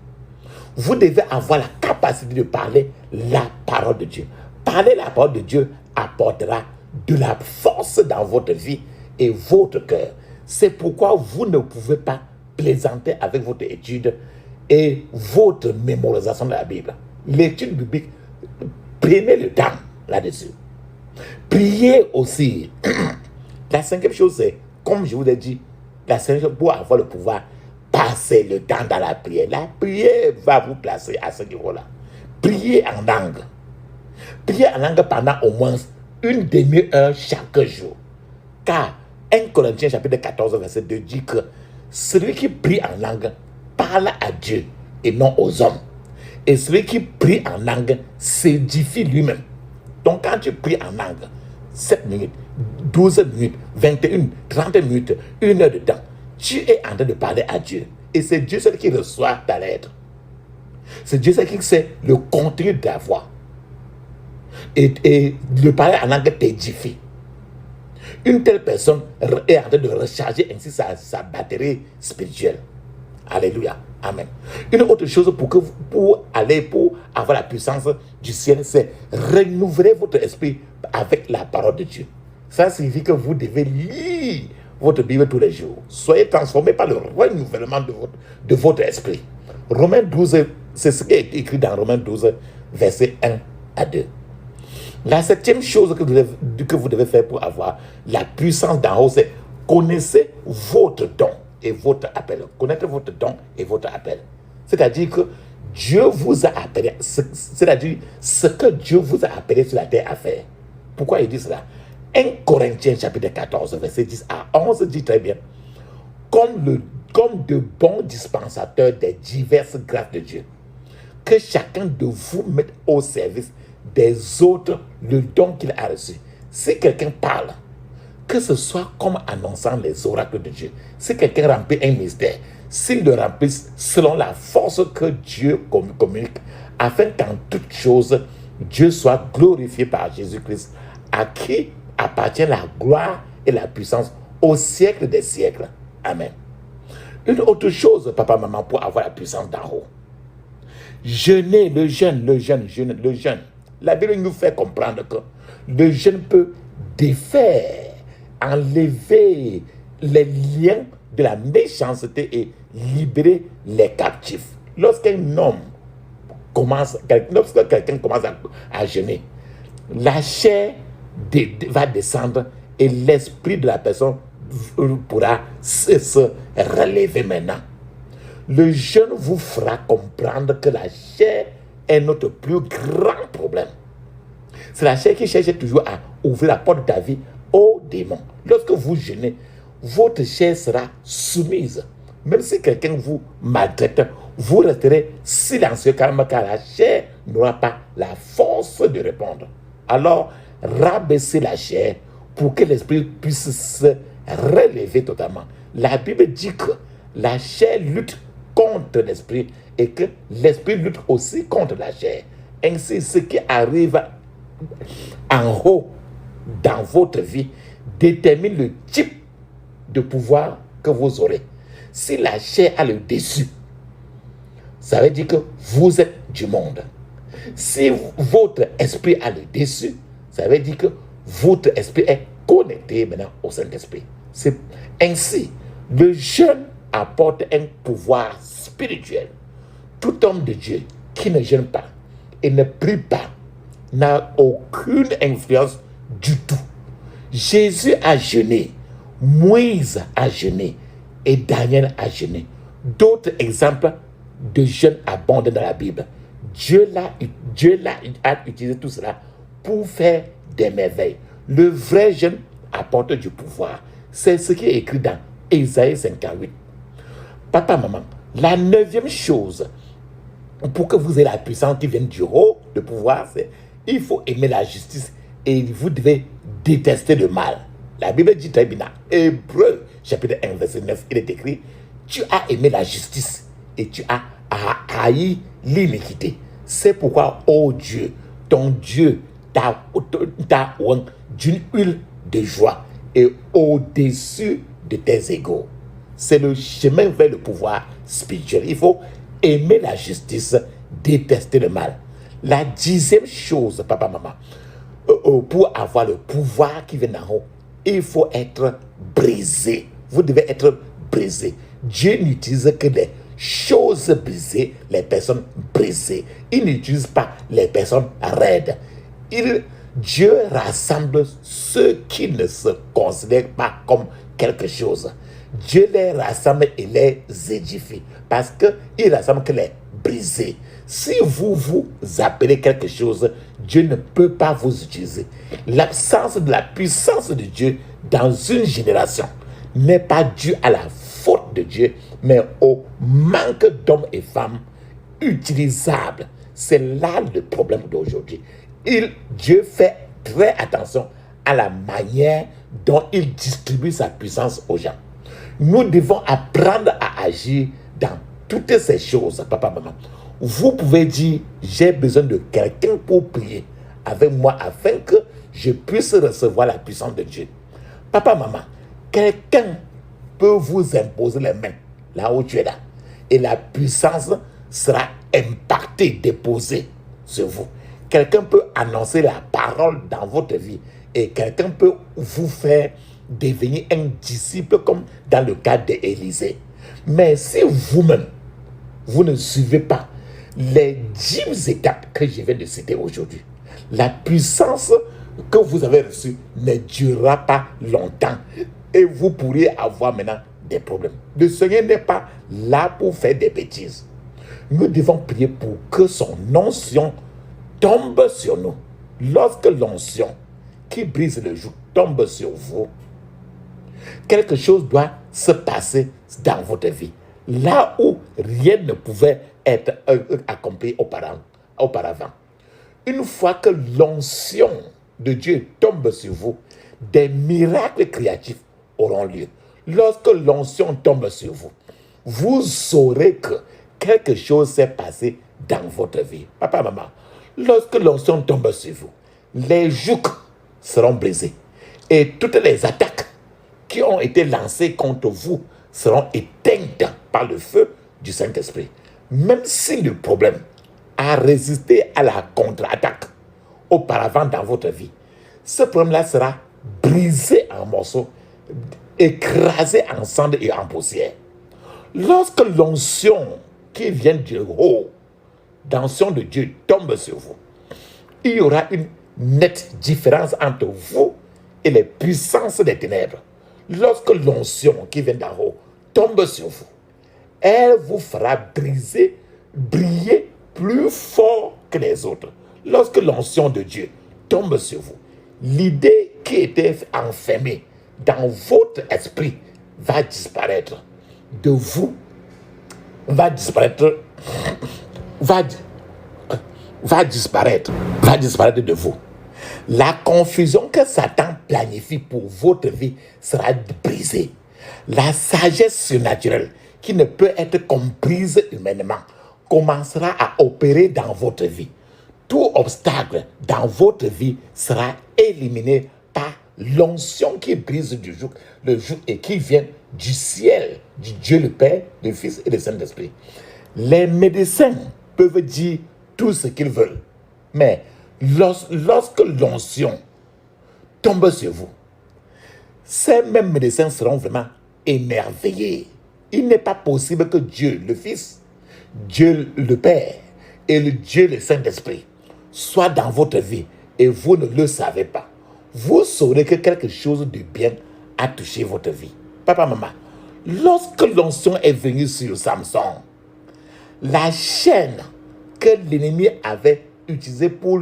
Vous devez avoir la capacité de parler la parole de Dieu. Parler la parole de Dieu apportera de la force dans votre vie et votre cœur. C'est pourquoi vous ne pouvez pas plaisanter avec votre étude et votre mémorisation de la Bible. L'étude biblique, prenez le temps là-dessus. Priez aussi. La cinquième chose, c'est, comme je vous l'ai dit, la cinquième chose pour avoir le pouvoir, passez le temps dans la prière. La prière va vous placer à ce niveau-là. Priez en langue. Priez en langue pendant au moins une demi-heure chaque jour. Car 1 Corinthiens chapitre 14 verset 2 dit que celui qui prie en langue parle à Dieu et non aux hommes. Et celui qui prie en langue s'édifie lui-même. Donc quand tu pries en langue, 7 minutes, 12 minutes, 21, 30 minutes, 1 heure de temps, tu es en train de parler à Dieu. Et c'est Dieu seul qui reçoit ta lettre. C'est Dieu seul qui sait le contenu de ta voix. Et le parler en langue t'édifie. Une telle personne est en train de recharger ainsi sa batterie spirituelle. Alléluia. Amen. Une autre chose pour avoir la puissance du ciel, c'est renouveler votre esprit avec la parole de Dieu. Ça signifie que vous devez lire votre Bible tous les jours. Soyez transformés par le renouvellement de votre esprit. Romains 12, c'est ce qui est écrit dans Romains 12, versets 1 à 2. La septième chose que vous devez faire pour avoir la puissance d'en haut, c'est connaissez votre don et votre appel. Connaître votre don et votre appel. C'est-à-dire que Dieu vous a appelé, c'est-à-dire ce que Dieu vous a appelé sur la terre à faire. Pourquoi il dit cela? 1 Corinthiens chapitre 14, verset 10 à 11 dit très bien, comme de bons dispensateurs des diverses grâces de Dieu, que chacun de vous mette au service des autres le don qu'il a reçu. Si quelqu'un parle, que ce soit comme annonçant les oracles de Dieu. Si quelqu'un remplit un mystère, s'ils le remplissent selon la force que Dieu communique, afin qu'en toute chose, Dieu soit glorifié par Jésus-Christ, à qui appartient la gloire et la puissance au siècle des siècles. Amen. Une autre chose, papa, maman, pour avoir la puissance d'en haut. Jeûner, le jeûne. La Bible nous fait comprendre que le jeûne peut défaire, enlever les liens de la méchanceté et libérer les captifs. Lorsque quelqu'un commence à jeûner, la chair va descendre et l'esprit de la personne pourra se relever maintenant. Le jeûne vous fera comprendre que la chair est notre plus grand problème. C'est la chair qui cherche toujours à ouvrir la porte de ta vie aux démons. Lorsque vous jeûnez, votre chair sera soumise. Même si quelqu'un vous maltraite, vous resterez silencieux car la chair n'aura pas la force de répondre. Alors, rabaissez la chair pour que l'esprit puisse se relever totalement. La Bible dit que la chair lutte contre l'esprit et que l'esprit lutte aussi contre la chair. Ainsi, ce qui arrive en haut dans votre vie détermine le type de pouvoir que vous aurez. Si la chair a le dessus, ça veut dire que vous êtes du monde. Si votre esprit a le dessus, ça veut dire que votre esprit est connecté maintenant au Saint-Esprit. C'est ainsi, le jeûne apporte un pouvoir spirituel. Tout homme de Dieu qui ne jeûne pas et ne prie pas n'a aucune influence du tout. Jésus a jeûné, Moïse a jeûné et Daniel a jeûné. D'autres exemples de jeûne abondent dans la Bible. Dieu a utilisé tout cela pour faire des merveilles. Le vrai jeûne apporte du pouvoir. C'est ce qui est écrit dans Ésaïe 58. Papa, maman, la 9e chose pour que vous ayez la puissance qui vient du haut, de pouvoir, c'est il faut aimer la justice et vous devez détester le mal. La Bible dit très bien dans Hébreux chapitre 1 verset 9, il est écrit: tu as aimé la justice et tu as haï l'iniquité. C'est pourquoi, ô Dieu, ton Dieu t'a oint d'une huile de joie et au-dessus de tes égaux. C'est le chemin vers le pouvoir spirituel. Il faut aimer la justice, détester le mal. La 10e chose, papa, maman, pour avoir le pouvoir qui vient d'en haut, il faut être brisé. Vous devez être brisé. Dieu n'utilise que les choses brisées, les personnes brisées. Il n'utilise pas les personnes raides. Dieu rassemble ceux qui ne se considèrent pas comme quelque chose. Dieu les rassemble et les édifie parce qu'il rassemble que les brisés. Si vous vous appelez quelque chose, Dieu ne peut pas vous utiliser. L'absence de la puissance de Dieu dans une génération n'est pas due à la faute de Dieu, mais au manque d'hommes et femmes utilisables. C'est là le problème d'aujourd'hui. Dieu fait très attention à la manière dont il distribue sa puissance aux gens. Nous devons apprendre à agir dans toutes ces choses, papa, maman. Vous pouvez dire: j'ai besoin de quelqu'un pour prier avec moi afin que je puisse recevoir la puissance de Dieu. Papa, maman, quelqu'un peut vous imposer les mains là où tu es là. Et la puissance sera impactée, déposée sur vous. Quelqu'un peut annoncer la parole dans votre vie. Et quelqu'un peut vous faire devenir un disciple comme dans le cas d'Élisée. Mais si vous-même, vous ne suivez pas les 10 étapes que je viens de citer aujourd'hui, la puissance que vous avez reçue ne durera pas longtemps et vous pourriez avoir maintenant des problèmes. Le Seigneur n'est pas là pour faire des bêtises. Nous devons prier pour que son onction tombe sur nous. Lorsque l'onction qui brise le joug tombe sur vous, quelque chose doit se passer dans votre vie. Là où rien ne pouvait être accompli auparavant. Une fois que l'onction de Dieu tombe sur vous, des miracles créatifs auront lieu. Lorsque l'onction tombe sur vous, vous saurez que quelque chose s'est passé dans votre vie. Papa, maman, lorsque l'onction tombe sur vous, les jougs seront brisés et toutes les attaques qui ont été lancées contre vous seront éteintes par le feu du Saint-Esprit. Même si le problème a résisté à la contre-attaque auparavant dans votre vie, ce problème-là sera brisé en morceaux, écrasé en cendres et en poussière. Lorsque l'onction qui vient du haut, l'onction de Dieu tombe sur vous, il y aura une nette différence entre vous et les puissances des ténèbres. Lorsque l'onction qui vient d'en haut tombe sur vous, elle vous fera briller plus fort que les autres. Lorsque l'onction de Dieu tombe sur vous, l'idée qui était enfermée dans votre esprit va disparaître de vous, va disparaître de vous. La confusion que Satan planifie pour votre vie sera brisée. La sagesse surnaturelle qui ne peut être comprise humainement commencera à opérer dans votre vie. Tout obstacle dans votre vie sera éliminé par l'onction qui brise le joug et qui vient du ciel, du Dieu le Père, le Fils et le Saint-Esprit. Les médecins peuvent dire tout ce qu'ils veulent, mais lorsque l'onction tombe sur vous, ces mêmes médecins seront vraiment émerveillés. Il n'est pas possible que Dieu le Fils, Dieu le Père et le Dieu le Saint-Esprit soient dans votre vie et vous ne le savez pas. Vous saurez que quelque chose de bien a touché votre vie. Papa, maman, lorsque l'onction est venue sur Samson, la chaîne que l'ennemi avait utilisée pour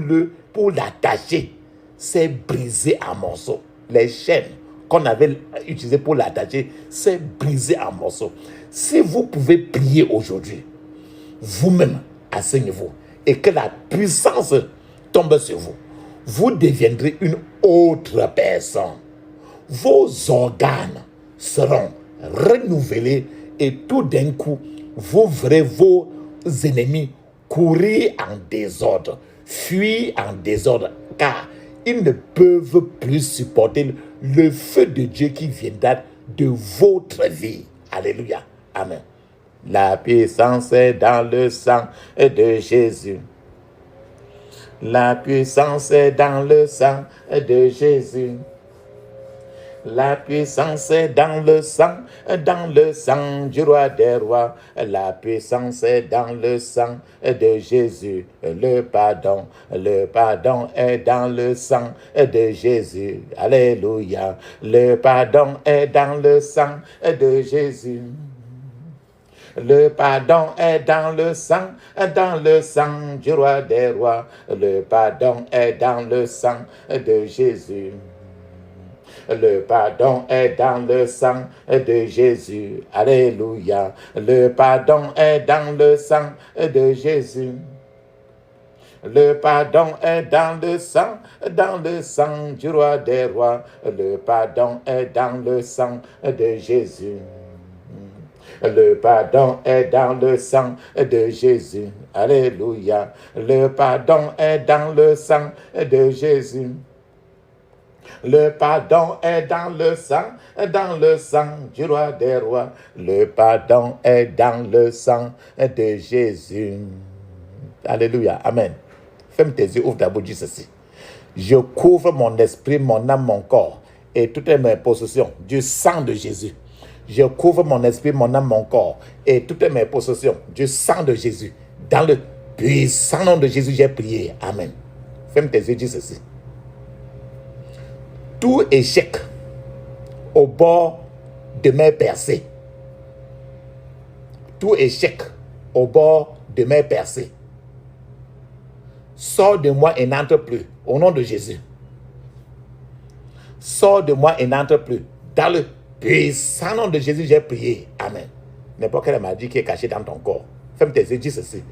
l'attacher s'est brisée en morceaux. Les chaînes qu'on avait utilisées pour l'attacher s'est brisée en morceaux. Si vous pouvez prier aujourd'hui, vous-même à ce niveau, et que la puissance tombe sur vous, vous deviendrez une autre personne. Vos organes seront renouvelés et tout d'un coup, vous verrez vos ennemis courir en désordre, fuir en désordre, car ils ne peuvent plus supporter le feu de Dieu qui viendra de votre vie. Alléluia. Amen. La puissance est dans le sang de Jésus. La puissance est dans le sang de Jésus. La puissance est dans le sang du roi des rois. La puissance est dans le sang de Jésus. Le pardon est dans le sang de Jésus. Alléluia. Le pardon est dans le sang de Jésus. Le pardon est dans le sang du roi des rois. Le pardon est dans le sang de Jésus. Le pardon est dans le sang de Jésus. Alléluia. Le pardon est dans le sang de Jésus. Le pardon est dans le sang du roi des rois. Le pardon est dans le sang de Jésus. Le pardon est dans le sang de Jésus. Alléluia. Le pardon est dans le sang de Jésus. Le pardon est dans le sang du roi des rois. Le pardon est dans le sang de Jésus. Alléluia. Amen. Ferme tes yeux, ouvre ta bouche, dis ceci. Je couvre mon esprit, mon âme, mon corps et toutes mes possessions du sang de Jésus. Je couvre mon esprit, mon âme, mon corps et toutes mes possessions du sang de Jésus. Dans le puissant nom de Jésus, j'ai prié. Amen. Ferme tes yeux, dis ceci. Tout échec au bord de mes percées. Tout échec au bord de mes percées. Sors de moi et n'entre plus. Au nom de Jésus. Sors de moi et n'entre plus. Dans le puissant nom de Jésus, j'ai prié. Amen. N'importe quelle maladie qui est cachée dans ton corps. Ferme tes yeux, dis ceci.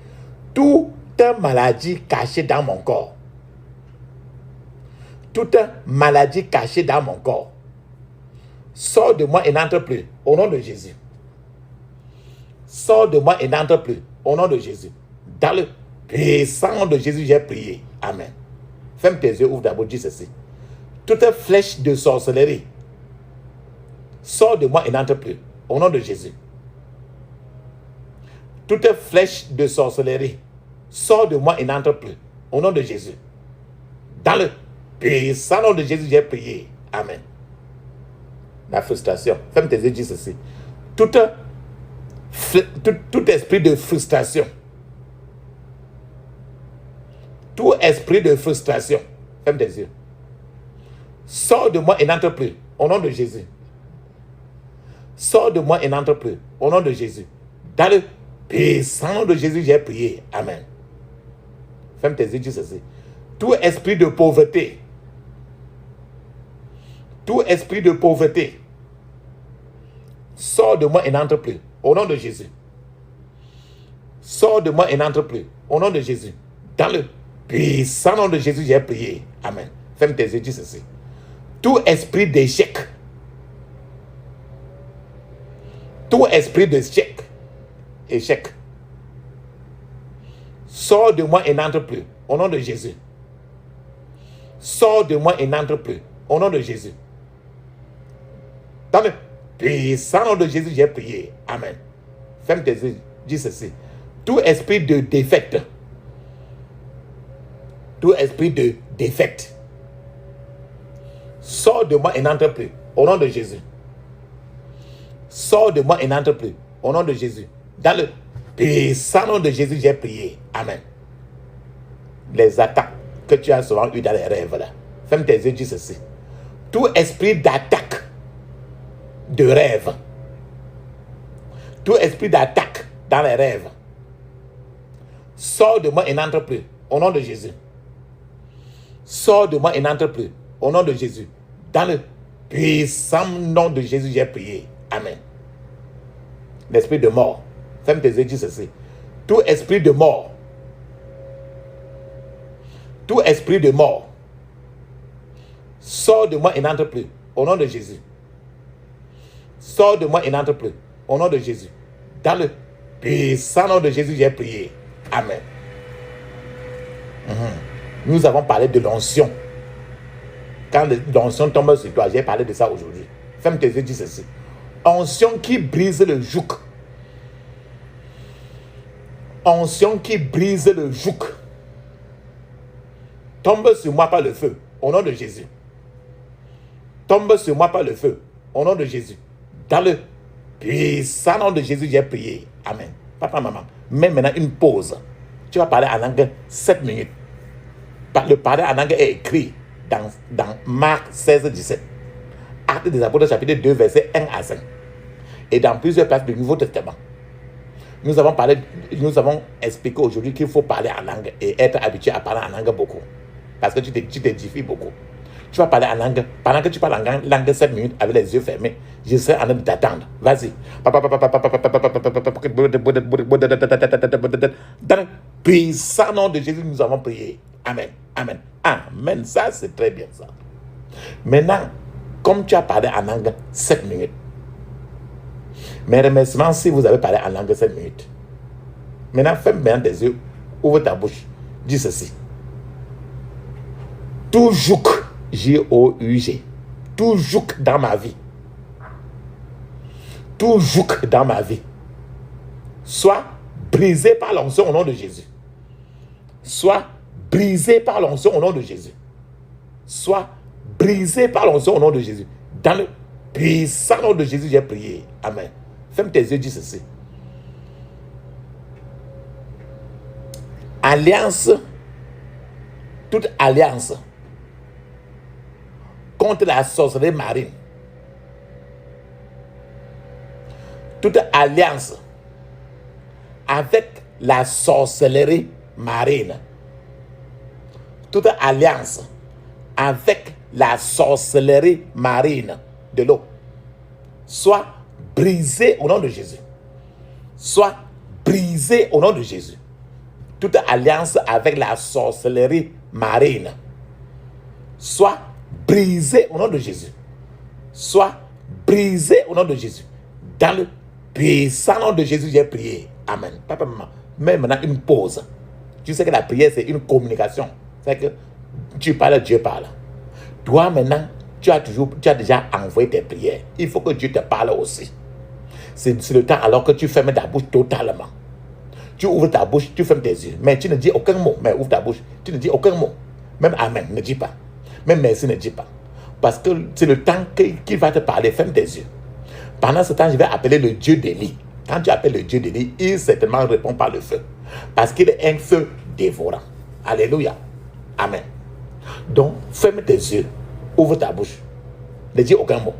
Toute maladie cachée dans mon corps. Toute maladie cachée dans mon corps. Sors de moi et n'entre plus. Au nom de Jésus. sors de moi et n'entre plus. Au nom de Jésus. Dans le puissant nom de Jésus, j'ai prié. Amen. Ferme tes yeux, ouvre d'abord, dis ceci. Toute flèche de sorcellerie, sors de moi et n'entre plus. Au nom de Jésus. Toute flèche de sorcellerie, sors de moi et n'entre plus. Au nom de Jésus. Dans le puissant nom de Jésus, j'ai prié. Amen. La frustration. Ferme tes yeux, dis ceci. Tout esprit de frustration. Tout esprit de frustration. Ferme tes yeux. Sors de moi et n'entre plus. Au nom de Jésus. Sors de moi et n'entre plus. Au nom de Jésus. Dans le puissant nom de Jésus, j'ai prié. Amen. Ferme tes yeux, dis ceci. Tout esprit de pauvreté. Tout esprit de pauvreté. Sors de moi et n'entre plus. Au nom de Jésus. Sors de moi et n'entre plus. Au nom de Jésus. Dans le puissant nom de Jésus, j'ai prié. Amen. Ferme tes yeux, dis ceci. Tout esprit d'échec. Tout esprit d'échec. Échec. Sors de moi et n'entre plus. Au nom de Jésus. Sors de moi et n'entre plus. Au nom de Jésus. Dans le puissant nom de Jésus, j'ai prié. Amen. Ferme tes yeux, dis ceci. Tout esprit de défaite. Tout esprit de défaite. Sors de moi et n'entre plus. Au nom de Jésus. Sors de moi et n'entre plus. Au nom de Jésus. Dans le puissant nom de Jésus, j'ai prié. Amen. Les attaques que tu as souvent eues dans les rêves là. Ferme tes yeux, dis ceci. Tout esprit d'attaque de rêve. Tout esprit d'attaque dans les rêves. Sors de moi et n'entre plus. Au nom de Jésus. Sors de moi et n'entre plus. Au nom de Jésus. Dans le puissant nom de Jésus, j'ai prié. Amen. L'esprit de mort. Ferme tes yeux, dis ceci. Tout esprit de mort. Tout esprit de mort. Sors de moi et n'entre plus. Au nom de Jésus. Sors de moi et n'entre plus. Au nom de Jésus. Dans le puissant nom de Jésus, j'ai prié. Amen. Nous avons parlé de l'onction. Quand l'onction tombe sur toi, j'ai parlé de ça aujourd'hui. Ferme tes yeux, dis ceci. Onction qui brise le joug. Onction qui brise le joug. Tombe sur moi par le feu. Au nom de Jésus. Tombe sur moi par le feu. Au nom de Jésus. Dans le puissant nom de Jésus, j'ai prié. Amen. Papa, maman, mets maintenant une pause. Tu vas parler en langue 7 minutes. Le parler en langue est écrit dans Marc 16, 17. Actes des Apôtres, chapitre 2, versets 1 à 5. Et dans plusieurs places du Nouveau Testament. Nous avons expliqué aujourd'hui qu'il faut parler en langue et être habitué à parler en langue beaucoup. Parce que tu t'édifies beaucoup. Tu vas parler en langue. Pendant que tu parles en langue 7 minutes avec les yeux fermés, je serai en train de t'attendre. Vas-y. Dans le puissant nom de Jésus, nous avons prié. Amen. Amen. Amen. Ça, c'est très bien ça. Maintenant, comme tu as parlé en langue 7 minutes, mes remerciements si vous avez parlé en langue 7 minutes. Maintenant, ferme bien tes yeux, ouvre ta bouche, dis ceci. Tout joug, J-O-U-G, tout joug dans ma vie, tout joug dans ma vie, soit brisé par l'onction au nom de Jésus. Soit brisé par l'onction au nom de Jésus. Soit brisé par l'onction au nom de Jésus. Dans le puissant nom de Jésus, j'ai prié. Amen. Ferme tes yeux, dis ceci. Alliance, toute alliance contre la sorcellerie marine. Toute alliance avec la sorcellerie marine. Toute alliance avec la sorcellerie marine de l'eau soit brisée au nom de Jésus. Soit brisée au nom de Jésus. Toute alliance avec la sorcellerie marine soit brisée au nom de Jésus. Soit brisée au nom de Jésus. Dans le puissant nom de Jésus, j'ai prié. Amen. Papa, maman, mets maintenant une pause. Tu sais que la prière, c'est une communication. C'est que tu parles, Dieu parle. Toi, maintenant, tu as déjà envoyé tes prières. Il faut que Dieu te parle aussi. C'est le temps alors que tu fermes ta bouche totalement. Tu ouvres ta bouche, tu fermes tes yeux. Mais tu ne dis aucun mot. Mais ouvre ta bouche, tu ne dis aucun mot. Même Amen, ne dis pas. Même merci, ne dis pas. Parce que c'est le temps qu'il va te parler. Ferme tes yeux. Pendant ce temps, je vais appeler le Dieu d'Élie. Quand tu appelles le Dieu d'Élie, il certainement répond par le feu. Parce qu'il est un feu dévorant. Alléluia. Amen. Donc, ferme tes yeux. Ouvre ta bouche. Ne dis aucun mot.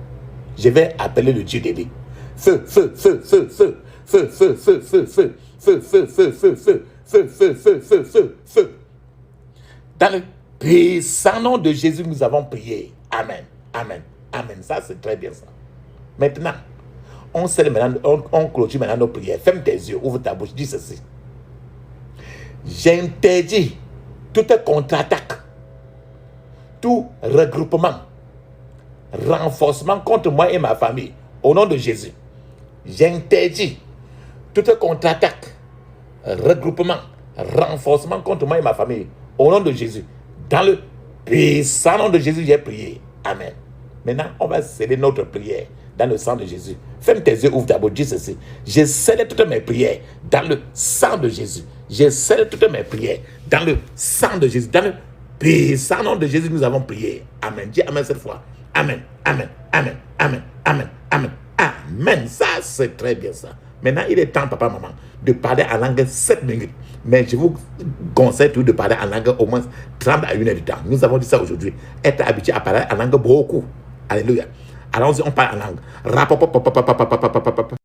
Je vais appeler le Dieu d'Élie. Feu, feu, feu, feu, feu. Feu, feu, feu, feu, feu. Feu, feu, feu, feu, feu. Feu, feu, feu, feu, feu, feu. Dans le puissant nom de Jésus, nous avons prié. Amen. Amen. Amen. Ça, c'est très bien ça. Maintenant, on clôture maintenant nos prières. Ferme tes yeux, ouvre ta bouche, dis ceci. J'interdis toute contre-attaque, tout regroupement, renforcement contre moi et ma famille. Au nom de Jésus, j'interdis toute contre-attaque, regroupement, renforcement contre moi et ma famille. Au nom de Jésus, dans le puissant nom de Jésus, j'ai prié. Amen. Maintenant, on va sceller notre prière dans le sang de Jésus. Ferme tes yeux, ouvre ta bouche, dis ceci. Je scelle toutes mes prières dans le sang de Jésus. Je scelle toutes mes prières dans le sang de Jésus. Dans le puissant nom de Jésus, nous avons prié. Amen. Dis Amen cette fois. Amen. Amen. Amen. Amen. Amen. Amen. Amen. Ça, c'est très bien ça. Maintenant, il est temps, papa, maman, de parler en langue 7 minutes. Mais je vous conseille tout de parler en langue au moins 30 à 1 heure de temps. Nous avons dit ça aujourd'hui. Être habitué à parler en langue beaucoup. Alléluia. Allons-y, on parle en langue.